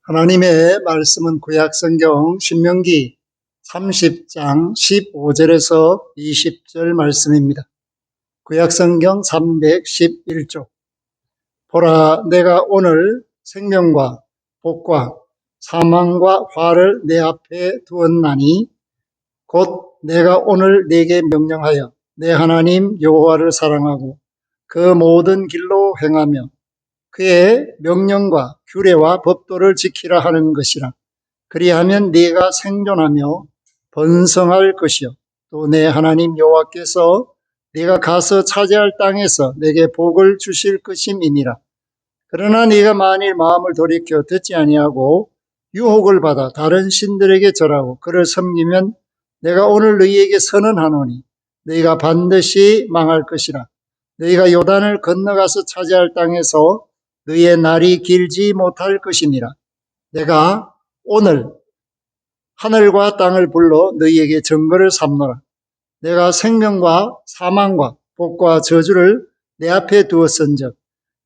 하나님의 말씀은 구약성경 신명기 30장 15절에서 20절 말씀입니다. 구약성경 311쪽. 보라, 내가 오늘 생명과 복과 사망과 화를 내 앞에 두었나니 곧 내가 오늘 네게 명령하여 내 하나님 여호와를 사랑하고 그 모든 길로 행하며 그의 명령과 규례와 법도를 지키라 하는 것이라. 그리하면 네가 생존하며 번성할 것이요 또 내 하나님 여호와께서 네가 가서 차지할 땅에서 내게 복을 주실 것임이니라. 그러나 네가 만일 마음을 돌이켜 듣지 아니하고 유혹을 받아 다른 신들에게 절하고 그를 섬기면 내가 오늘 너희에게 선언하노니 너희가 반드시 망할 것이라. 너희가 요단을 건너가서 차지할 땅에서 너희의 날이 길지 못할 것이니라. 내가 오늘 하늘과 땅을 불러 너희에게 증거를 삼노라. 내가 생명과 사망과 복과 저주를 내 앞에 두었은즉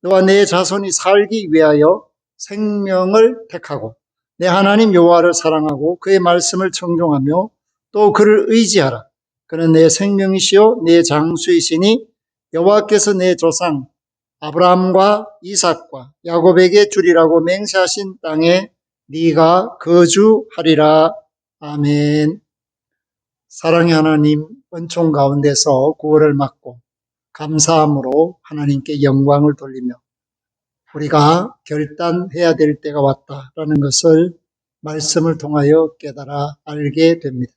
너와 내 자손이 살기 위하여 생명을 택하고 내 하나님 여호와를 사랑하고 그의 말씀을 청종하며 또 그를 의지하라. 그는 내 생명이시요 내 장수이시니 여호와께서 내 조상 아브라함과 이삭과 야곱에게 주리라고 맹세하신 땅에 네가 거주하리라. 아멘. 사랑의 하나님, 은총 가운데서 구원을 받고 감사함으로 하나님께 영광을 돌리며 우리가 결단해야 될 때가 왔다라는 것을 말씀을 통하여 깨달아 알게 됩니다.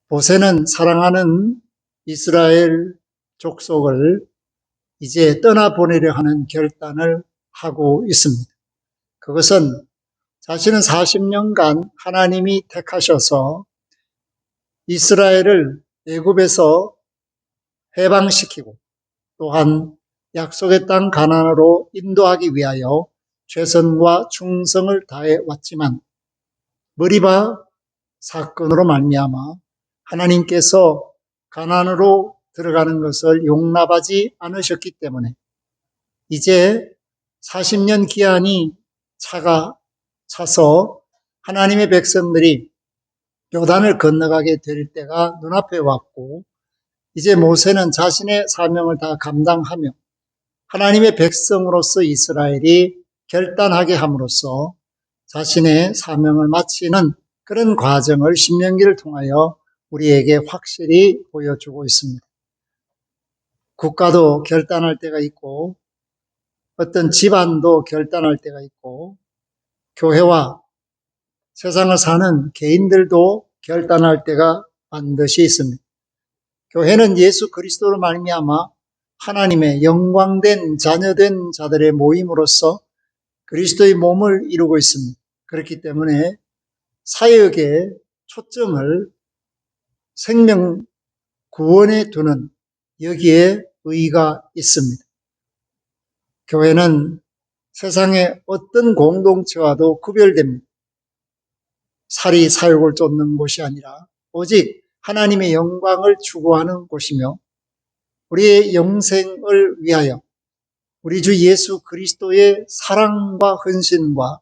모세는 사랑하는 이스라엘 족속을 이제 떠나보내려 하는 결단을 하고 있습니다. 그것은 자신은 40년간 하나님이 택하셔서 이스라엘을 애굽에서 해방시키고 또한 약속의 땅 가나안으로 인도하기 위하여 최선과 충성을 다해 왔지만 머리바 사건으로 말미암아 하나님께서 가나안으로 들어가는 것을 용납하지 않으셨기 때문에 이제 40년 기한이 차서 하나님의 백성들이 요단을 건너가게 될 때가 눈앞에 왔고 이제 모세는 자신의 사명을 다 감당하며 하나님의 백성으로서 이스라엘이 결단하게 함으로써 자신의 사명을 마치는 그런 과정을 신명기를 통하여 우리에게 확실히 보여주고 있습니다. 국가도 결단할 때가 있고 어떤 집안도 결단할 때가 있고 교회와 세상을 사는 개인들도 결단할 때가 반드시 있습니다. 교회는 예수 그리스도로 말미암아 하나님의 영광된 자녀된 자들의 모임으로서 그리스도의 몸을 이루고 있습니다. 그렇기 때문에 사역의 초점을 생명 구원에 두는 여기에 의의가 있습니다. 교회는 세상의 어떤 공동체와도 구별됩니다. 살이 사욕을 쫓는 곳이 아니라 오직 하나님의 영광을 추구하는 곳이며 우리의 영생을 위하여 우리 주 예수 그리스도의 사랑과 헌신과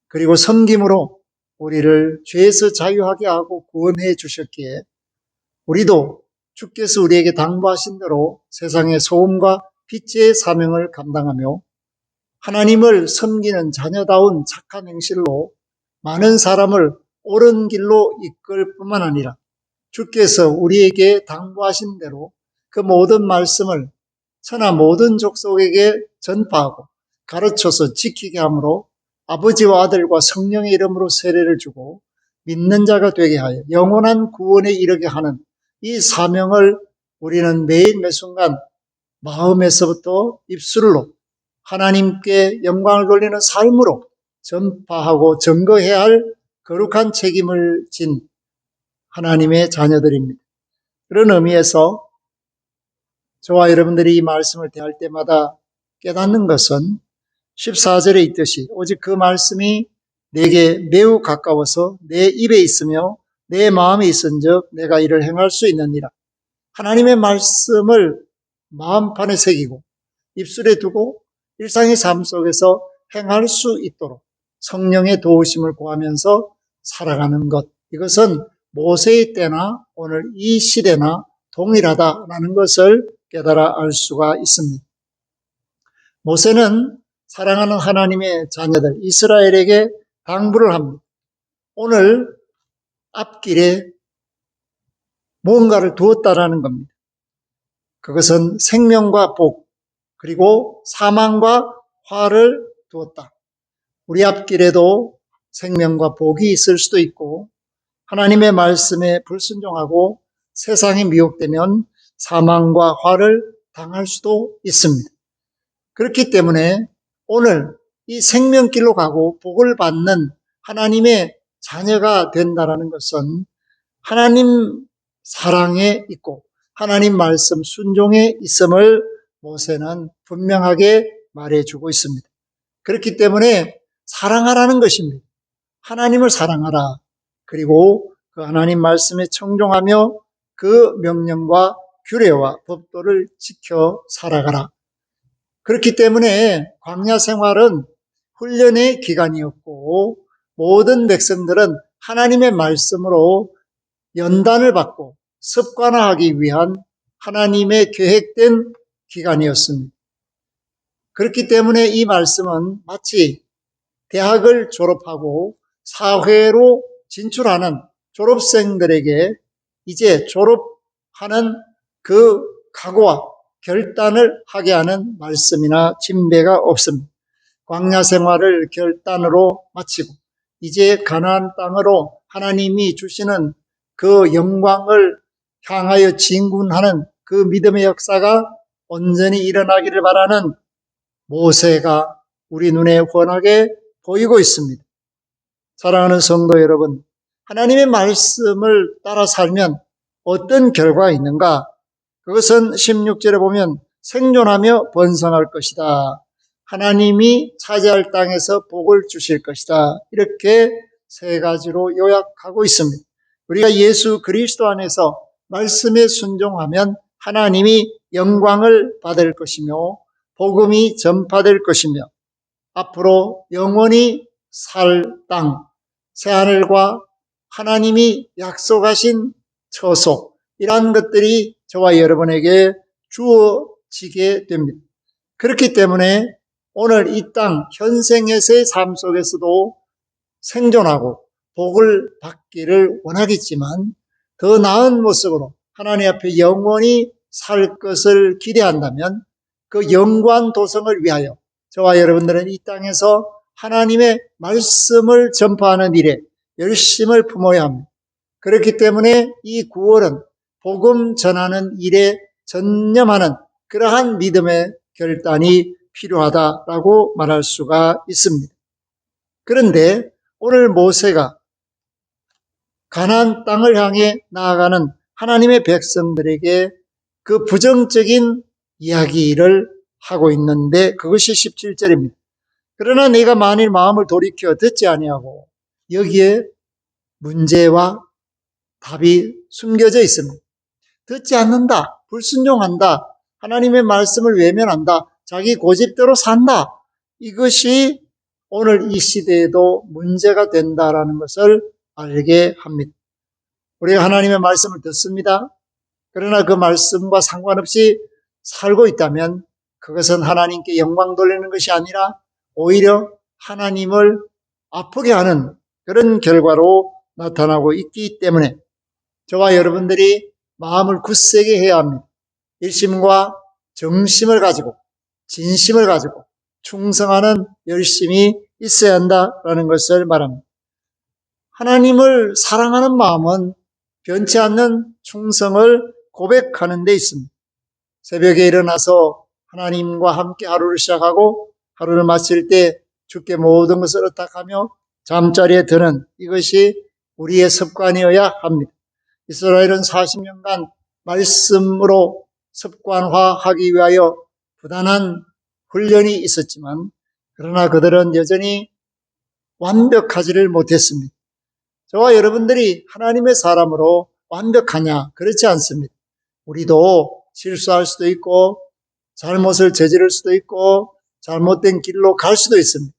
그리고 섬김으로 우리를 죄에서 자유하게 하고 구원해 주셨기에 우리도 주께서 우리에게 당부하신 대로 세상의 소음과 빛의 사명을 감당하며 하나님을 섬기는 자녀다운 착한 행실로 많은 사람을 옳은 길로 이끌 뿐만 아니라 주께서 우리에게 당부하신 대로 그 모든 말씀을 천하 모든 족속에게 전파하고 가르쳐서 지키게 하므로 아버지와 아들과 성령의 이름으로 세례를 주고 믿는 자가 되게 하여 영원한 구원에 이르게 하는 이 사명을 우리는 매일 매순간 마음에서부터 입술로 하나님께 영광을 돌리는 삶으로 전파하고 증거해야 할 거룩한 책임을 진 하나님의 자녀들입니다. 그런 의미에서 저와 여러분들이 이 말씀을 대할 때마다 깨닫는 것은 14절에 있듯이 오직 그 말씀이 내게 매우 가까워서 내 입에 있으며 내 마음에 있은즉 내가 이를 행할 수 있느니라. 하나님의 말씀을 마음판에 새기고 입술에 두고 일상의 삶 속에서 행할 수 있도록 성령의 도우심을 구하면서 살아가는 것, 이것은 모세의 때나 오늘 이 시대나 동일하다라는 것을 깨달아 알 수가 있습니다. 모세는 사랑하는 하나님의 자녀들 이스라엘에게 당부를 합니다. 오늘 앞길에 무언가를 두었다라는 겁니다. 그것은 생명과 복, 그리고 사망과 화를 두었다. 우리 앞길에도 생명과 복이 있을 수도 있고, 하나님의 말씀에 불순종하고 세상에 미혹되면 사망과 화를 당할 수도 있습니다. 그렇기 때문에 오늘 이 생명길로 가고 복을 받는 하나님의 자녀가 된다는 것은 하나님 사랑에 있고 하나님 말씀 순종에 있음을 모세는 분명하게 말해주고 있습니다. 그렇기 때문에 사랑하라는 것입니다. 하나님을 사랑하라. 그리고 그 하나님 말씀에 청종하며 그 명령과 규례와 법도를 지켜 살아가라. 그렇기 때문에 광야 생활은 훈련의 기간이었고 모든 백성들은 하나님의 말씀으로 연단을 받고 습관화하기 위한 하나님의 계획된 기간이었습니다. 그렇기 때문에 이 말씀은 마치 대학을 졸업하고 사회로 진출하는 졸업생들에게 이제 졸업하는 그 각오와 결단을 하게 하는 말씀이나 징배가 없습니다. 광야 생활을 결단으로 마치고 이제 가나안 땅으로 하나님이 주시는 그 영광을 향하여 진군하는 그 믿음의 역사가 온전히 일어나기를 바라는 모세가 우리 눈에 훤하게 보이고 있습니다. 사랑하는 성도 여러분, 하나님의 말씀을 따라 살면 어떤 결과가 있는가? 그것은 16절에 보면 생존하며 번성할 것이다. 하나님이 차지할 땅에서 복을 주실 것이다. 이렇게 세 가지로 요약하고 있습니다. 우리가 예수 그리스도 안에서 말씀에 순종하면 하나님이 영광을 받을 것이며 복음이 전파될 것이며 앞으로 영원히 살 땅, 새하늘과 하나님이 약속하신 처소, 이러한 것들이 저와 여러분에게 주어지게 됩니다. 그렇기 때문에 오늘 이 땅 현생에서의 삶 속에서도 생존하고 복을 받기를 원하겠지만 더 나은 모습으로 하나님 앞에 영원히 살 것을 기대한다면 그 영광 도성을 위하여 저와 여러분들은 이 땅에서 하나님의 말씀을 전파하는 일에 열심을 품어야 합니다. 그렇기 때문에 이 9월은 복음 전하는 일에 전념하는 그러한 믿음의 결단이 필요하다라고 말할 수가 있습니다. 그런데 오늘 모세가 가나안 땅을 향해 나아가는 하나님의 백성들에게 그 부정적인 이야기를 하고 있는데 그것이 17절입니다. 그러나 네가 만일 마음을 돌이켜 듣지 아니하고, 여기에 문제와 답이 숨겨져 있습니다. 듣지 않는다, 불순종한다, 하나님의 말씀을 외면한다, 자기 고집대로 산다. 이것이 오늘 이 시대에도 문제가 된다라는 것을 알게 합니다. 우리가 하나님의 말씀을 듣습니다. 그러나 그 말씀과 상관없이 살고 있다면 그것은 하나님께 영광 돌리는 것이 아니라 오히려 하나님을 아프게 하는 그런 결과로 나타나고 있기 때문에 저와 여러분들이 마음을 굳세게 해야 합니다. 일심과 정심을 가지고 진심을 가지고 충성하는 열심이 있어야 한다라는 것을 말합니다. 하나님을 사랑하는 마음은 변치 않는 충성을 고백하는 데 있습니다. 새벽에 일어나서 하나님과 함께 하루를 시작하고 하루를 마칠 때 주께 모든 것을 의탁하며 잠자리에 드는 이것이 우리의 습관이어야 합니다. 이스라엘은 40년간 말씀으로 습관화하기 위하여 부단한 훈련이 있었지만 그러나 그들은 여전히 완벽하지를 못했습니다. 저와 여러분들이 하나님의 사람으로 완벽하냐? 그렇지 않습니다. 우리도 실수할 수도 있고 잘못을 저지를 수도 있고 잘못된 길로 갈 수도 있습니다.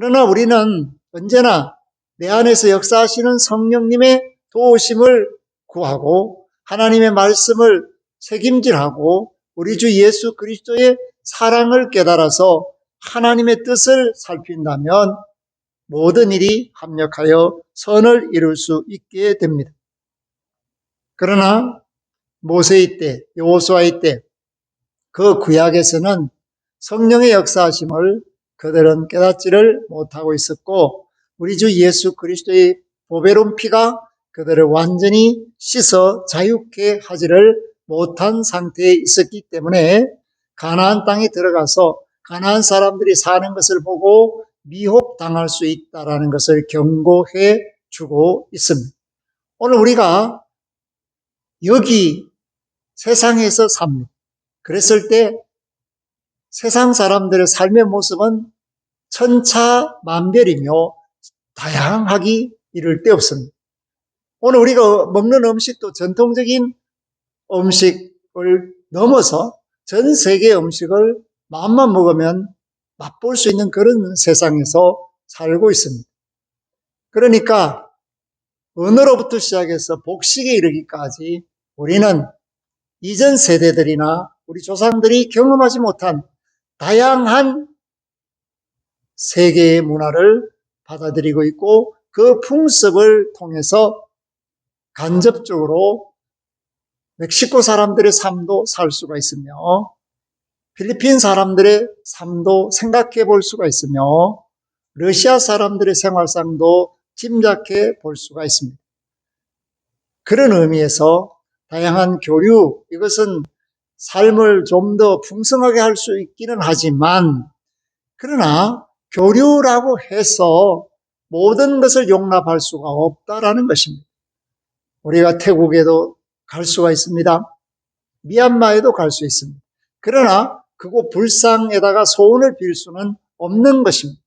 그러나 우리는 언제나 내 안에서 역사하시는 성령님의 도우심을 구하고 하나님의 말씀을 책임질하고 우리 주 예수 그리스도의 사랑을 깨달아서 하나님의 뜻을 살핀다면 모든 일이 합력하여 선을 이룰 수 있게 됩니다. 그러나 모세의 때, 여호수아의 때, 그 구약에서는 성령의 역사하심을 그들은 깨닫지를 못하고 있었고 우리 주 예수 그리스도의 보배로운 피가 그들을 완전히 씻어 자유케 하지를 못한 상태에 있었기 때문에 가나안 땅에 들어가서 가나안 사람들이 사는 것을 보고 미혹당할 수 있다는 것을 경고해 주고 있습니다. 오늘 우리가 여기 세상에서 삽니다. 그랬을 때 세상 사람들의 삶의 모습은 천차만별이며 다양하기 이를 데 없습니다. 오늘 우리가 먹는 음식도 전통적인 음식을 넘어서 전 세계 음식을 마음만 먹으면 맛볼 수 있는 그런 세상에서 살고 있습니다. 그러니까 언어로부터 시작해서 복식에 이르기까지 우리는 이전 세대들이나 우리 조상들이 경험하지 못한 다양한 세계의 문화를 받아들이고 있고 그 풍습을 통해서 간접적으로 멕시코 사람들의 삶도 살 수가 있으며 필리핀 사람들의 삶도 생각해 볼 수가 있으며 러시아 사람들의 생활상도 짐작해 볼 수가 있습니다. 그런 의미에서 다양한 교류, 이것은 삶을 좀 더 풍성하게 할 수 있기는 하지만 그러나 교류라고 해서 모든 것을 용납할 수가 없다라는 것입니다. 우리가 태국에도 갈 수가 있습니다. 미얀마에도 갈 수 있습니다. 그러나 그곳 불상에다가 소원을 빌 수는 없는 것입니다.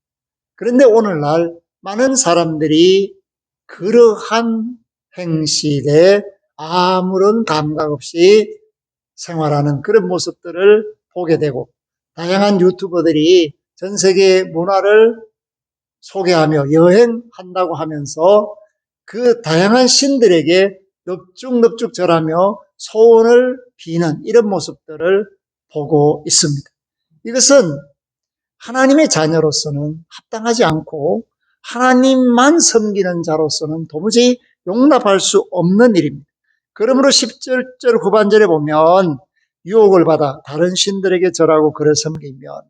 그런데 오늘날 많은 사람들이 그러한 행실에 아무런 감각 없이 생활하는 그런 모습들을 보게 되고 다양한 유튜버들이 전 세계 문화를 소개하며 여행한다고 하면서 그 다양한 신들에게 넙죽넙죽 절하며 소원을 비는 이런 모습들을 보고 있습니다. 이것은 하나님의 자녀로서는 합당하지 않고 하나님만 섬기는 자로서는 도무지 용납할 수 없는 일입니다. 그러므로 10절 후반절에 보면 유혹을 받아 다른 신들에게 절하고 그를 섬기면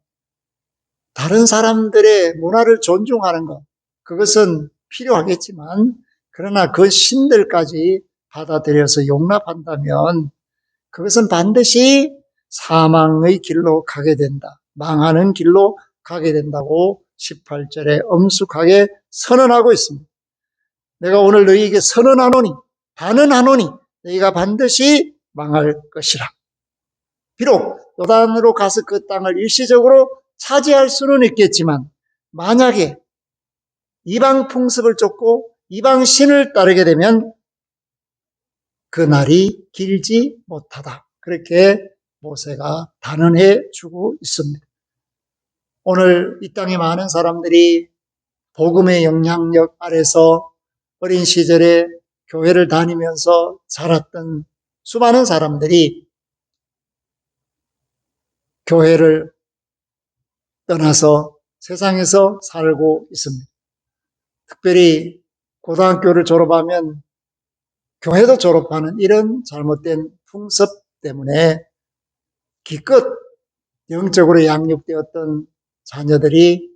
다른 사람들의 문화를 존중하는 것, 그것은 필요하겠지만 그러나 그 신들까지 받아들여서 용납한다면 그것은 반드시 사망의 길로 가게 된다. 망하는 길로 가게 된다고 18절에 엄숙하게 선언하고 있습니다. 내가 오늘 너희에게 선언하노니 단언하노니 너희가 반드시 망할 것이라. 비록 요단으로 가서 그 땅을 일시적으로 차지할 수는 있겠지만 만약에 이방 풍습을 쫓고 이방 신을 따르게 되면 그 날이 길지 못하다. 그렇게 모세가 단언해 주고 있습니다. 오늘 이 땅에 많은 사람들이 복음의 영향력 아래서 어린 시절에 교회를 다니면서 자랐던 수많은 사람들이 교회를 떠나서 세상에서 살고 있습니다. 특별히 고등학교를 졸업하면 교회도 졸업하는 이런 잘못된 풍습 때문에 기껏 영적으로 양육되었던 자녀들이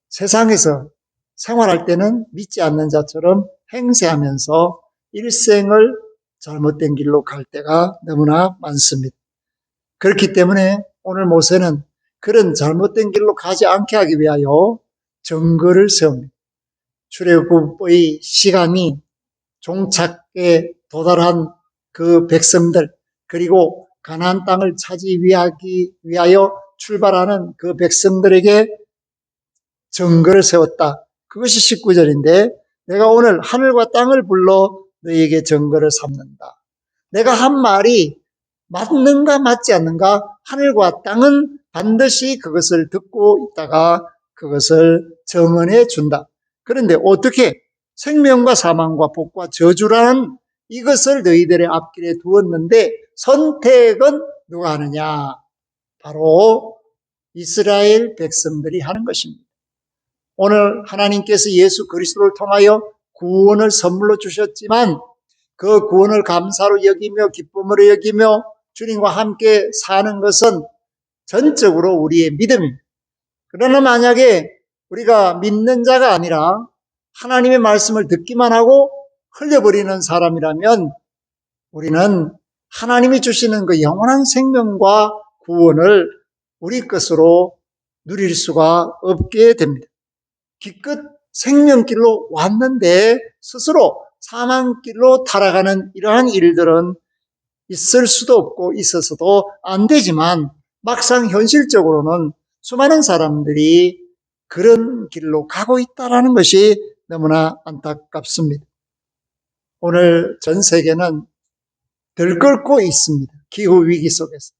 세상에서 생활할 때는 믿지 않는 자처럼 행세하면서 일생을 잘못된 길로 갈 때가 너무나 많습니다. 그렇기 때문에 오늘 모세는 그런 잘못된 길로 가지 않게 하기 위하여 정거를 세웁니다. 출애굽의 시간이 종착에 도달한 그 백성들, 그리고 가나안 땅을 차지하기 위하여 출발하는 그 백성들에게 정거를 세웠다. 그것이 19절인데 내가 오늘 하늘과 땅을 불러 너희에게 정거를 삼는다. 내가 한 말이 맞는가 맞지 않는가 하늘과 땅은 반드시 그것을 듣고 있다가 그것을 정언해 준다. 그런데 어떻게 생명과 사망과 복과 저주라는 이것을 너희들의 앞길에 두었는데 선택은 누가 하느냐? 바로 이스라엘 백성들이 하는 것입니다. 오늘 하나님께서 예수 그리스도를 통하여 구원을 선물로 주셨지만 그 구원을 감사로 여기며 기쁨으로 여기며 주님과 함께 사는 것은 전적으로 우리의 믿음입니다. 그러나 만약에 우리가 믿는 자가 아니라 하나님의 말씀을 듣기만 하고 흘려버리는 사람이라면 우리는 하나님이 주시는 그 영원한 생명과 구원을 우리 것으로 누릴 수가 없게 됩니다. 기껏 생명길로 왔는데 스스로 사망길로 타락하는 이러한 일들은 있을 수도 없고 있어서도 안 되지만 막상 현실적으로는 수많은 사람들이 그런 길로 가고 있다는 것이 너무나 안타깝습니다. 오늘 전 세계는 들끓고 있습니다. 기후위기 속에서.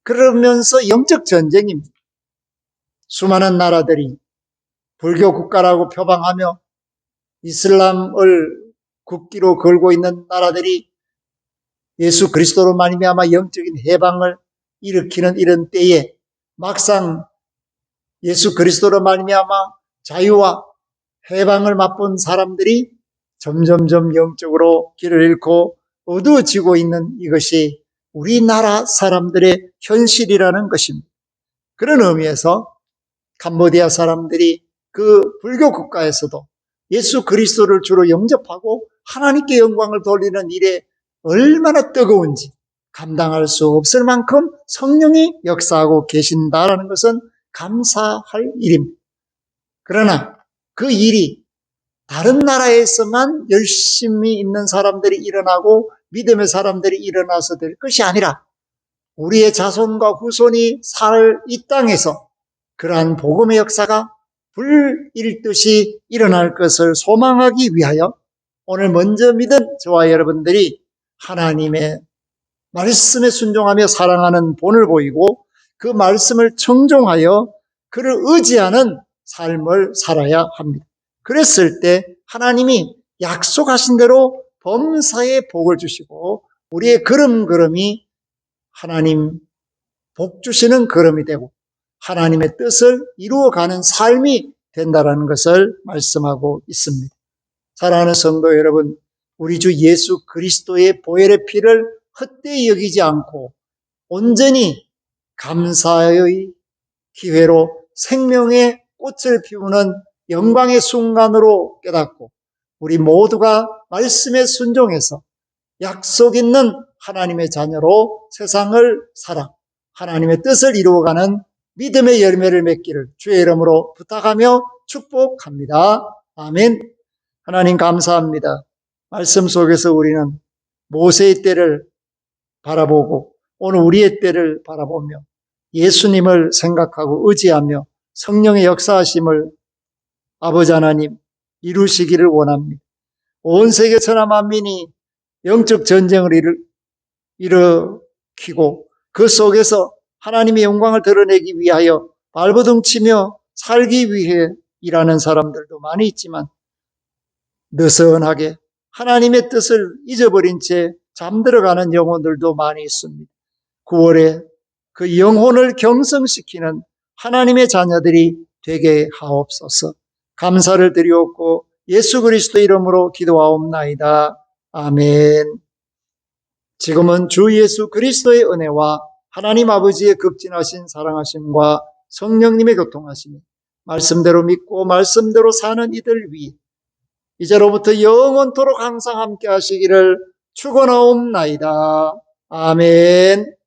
그러면서 영적 전쟁입니다. 수많은 나라들이 불교 국가라고 표방하며 이슬람을 국기로 걸고 있는 나라들이 예수 그리스도로 말미암아 영적인 해방을 일으키는 이런 때에 막상 예수 그리스도로 말미암아 자유와 해방을 맛본 사람들이 점점점 영적으로 길을 잃고 어두워지고 있는 이것이 우리나라 사람들의 현실이라는 것입니다. 그런 의미에서 캄보디아 사람들이 그 불교 국가에서도 예수 그리스도를 주로 영접하고 하나님께 영광을 돌리는 일에 얼마나 뜨거운지 감당할 수 없을 만큼 성령이 역사하고 계신다라는 것은 감사할 일입니다. 그러나 그 일이 다른 나라에서만 열심히 있는 사람들이 일어나고 믿음의 사람들이 일어나서 될 것이 아니라 우리의 자손과 후손이 살 이 땅에서 그러한 복음의 역사가 불일듯이 일어날 것을 소망하기 위하여 오늘 먼저 믿은 저와 여러분들이 하나님의 말씀에 순종하며 사랑하는 본을 보이고 그 말씀을 청종하여 그를 의지하는 삶을 살아야 합니다. 그랬을 때 하나님이 약속하신 대로 범사에 복을 주시고 우리의 걸음걸음이 하나님 복 주시는 걸음이 되고 하나님의 뜻을 이루어가는 삶이 된다는 것을 말씀하고 있습니다. 사랑하는 성도 여러분, 우리 주 예수 그리스도의 보혈의 피를 헛되이 여기지 않고 온전히 감사의 기회로 생명의 꽃을 피우는 영광의 순간으로 깨닫고 우리 모두가 말씀에 순종해서 약속 있는 하나님의 자녀로 세상을 살아 하나님의 뜻을 이루어가는 믿음의 열매를 맺기를 주의 이름으로 부탁하며 축복합니다. 아멘. 하나님 감사합니다. 말씀 속에서 우리는 모세의 때를 바라보고 오늘 우리의 때를 바라보며 예수님을 생각하고 의지하며 성령의 역사하심을 아버지 하나님 이루시기를 원합니다. 온 세계 천하 만민이 영적 전쟁을 일으키고 그 속에서 하나님의 영광을 드러내기 위하여 발버둥 치며 살기 위해 일하는 사람들도 많이 있지만 느슨하게 하나님의 뜻을 잊어버린 채 잠들어가는 영혼들도 많이 있습니다. 9월에 그 영혼을 경성시키는 하나님의 자녀들이 되게 하옵소서. 감사를 드리옵고 예수 그리스도 이름으로 기도하옵나이다. 아멘. 지금은 주 예수 그리스도의 은혜와 하나님 아버지의 극진하신 사랑하심과 성령님의 교통하심이 말씀대로 믿고 말씀대로 사는 이들 위에 이제로부터 영원토록 항상 함께 하시기를 축원하옵나이다. 아멘.